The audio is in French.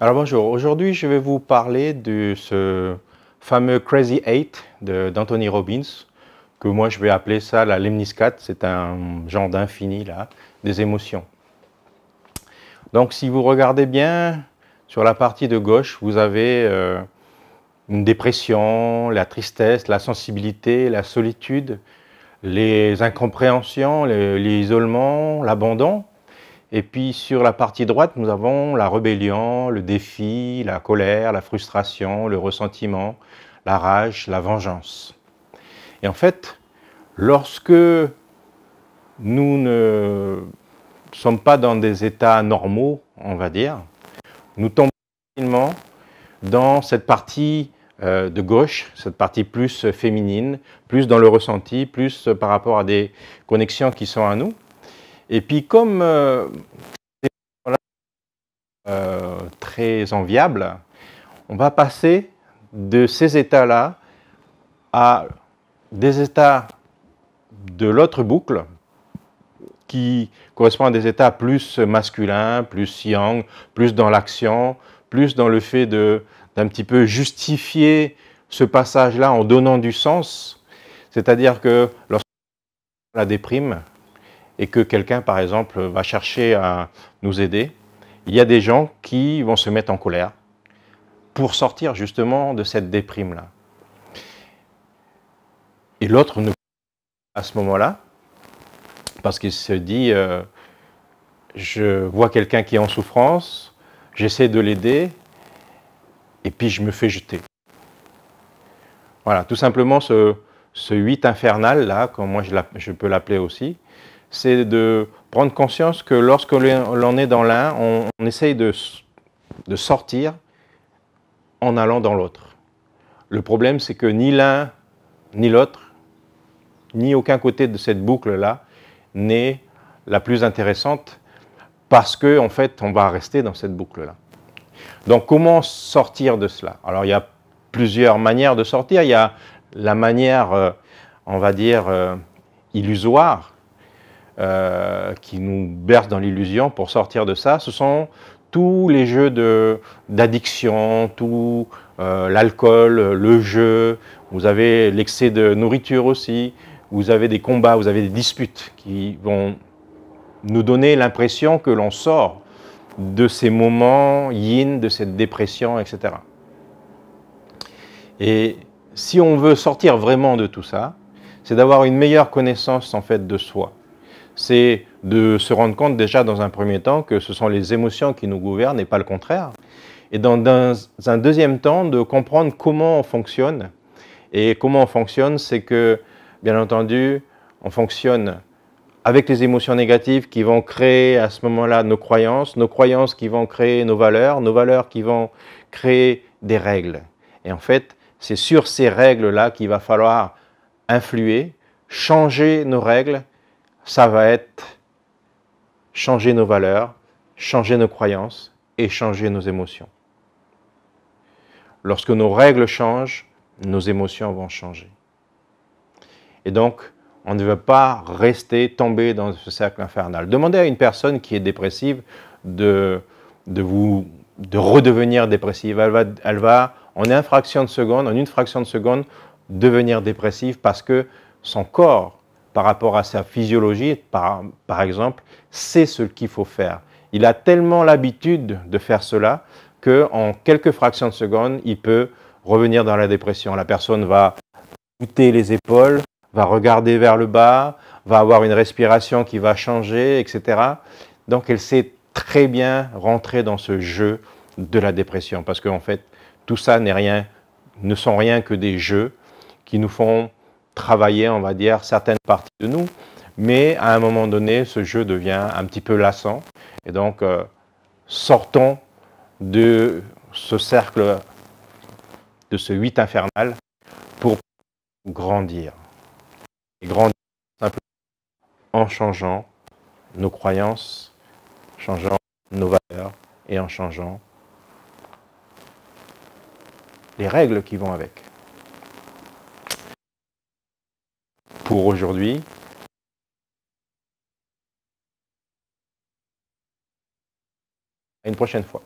Alors bonjour, aujourd'hui je vais vous parler de ce fameux Crazy Eight d'Anthony Robbins, que moi je vais appeler ça la lemniscate, c'est un genre d'infini là, des émotions. Donc si vous regardez bien, sur la partie de gauche, vous avez une dépression, la tristesse, la sensibilité, la solitude, les incompréhensions, l'isolement, l'abandon. Et puis sur la partie droite, nous avons la rébellion, le défi, la colère, la frustration, le ressentiment, la rage, la vengeance. Et en fait, lorsque nous ne sommes pas dans des états normaux, on va dire, nous tombons facilement dans cette partie de gauche, cette partie plus féminine, plus dans le ressenti, plus par rapport à des connexions qui sont à nous. Et puis comme très enviable, on va passer de ces états-là à des états de l'autre boucle qui correspondent à des états plus masculins, plus yang, plus dans l'action, plus dans le fait d'un petit peu justifier ce passage-là en donnant du sens. C'est-à-dire que lorsqu'on la déprime et que quelqu'un, par exemple, va chercher à nous aider, il y a des gens qui vont se mettre en colère pour sortir justement de cette déprime-là. Et l'autre ne peut pas à ce moment-là, parce qu'il se dit je vois quelqu'un qui est en souffrance, j'essaie de l'aider, et puis je me fais jeter. Voilà, tout simplement ce 8 infernal, là, comme moi je peux l'appeler aussi, c'est de prendre conscience que lorsque l'on est dans l'un, on essaye de sortir en allant dans l'autre. Le problème, c'est que ni l'un ni l'autre, ni aucun côté de cette boucle-là n'est la plus intéressante parce qu'en fait, on va rester dans cette boucle-là. Donc, comment sortir de cela? Alors, il y a plusieurs manières de sortir. Il y a la manière, on va dire, illusoire, qui nous berce dans l'illusion pour sortir de ça. Ce sont tous les jeux d'addiction, tout l'alcool, le jeu. Vous avez l'excès de nourriture aussi. Vous avez des combats, vous avez des disputes qui vont nous donner l'impression que l'on sort de ces moments yin, de cette dépression, etc. Et si on veut sortir vraiment de tout ça, c'est d'avoir une meilleure connaissance en fait de soi. C'est de se rendre compte déjà dans un premier temps que ce sont les émotions qui nous gouvernent et pas le contraire. Et dans un deuxième temps, de comprendre comment on fonctionne. Et comment on fonctionne, c'est que, bien entendu, on fonctionne avec les émotions négatives qui vont créer à ce moment-là nos croyances qui vont créer nos valeurs qui vont créer des règles. Et en fait, c'est sur ces règles-là qu'il va falloir influer, changer nos règles. Ça va être changer nos valeurs, changer nos croyances et changer nos émotions. Lorsque nos règles changent, nos émotions vont changer. Et donc, on ne veut pas rester tombé dans ce cercle infernal. Demandez à une personne qui est dépressive de redevenir dépressive. Elle va, en une fraction de seconde, devenir dépressive parce que son corps, par rapport à sa physiologie, par exemple, sait ce qu'il faut faire. Il a tellement l'habitude de faire cela qu'en quelques fractions de secondes, il peut revenir dans la dépression. La personne va bouter les épaules, va regarder vers le bas, va avoir une respiration qui va changer, etc. Donc elle sait très bien rentrer dans ce jeu de la dépression parce qu'en fait, tout ça ne sont rien que des jeux qui nous font travailler, on va dire, certaines parties de nous, mais à un moment donné, ce jeu devient un petit peu lassant. Et donc, sortons de ce cercle, de ce 8 infernal pour grandir. Et grandir simplement en changeant nos croyances, changeant nos valeurs et en changeant les règles qui vont avec. Pour aujourd'hui, à une prochaine fois.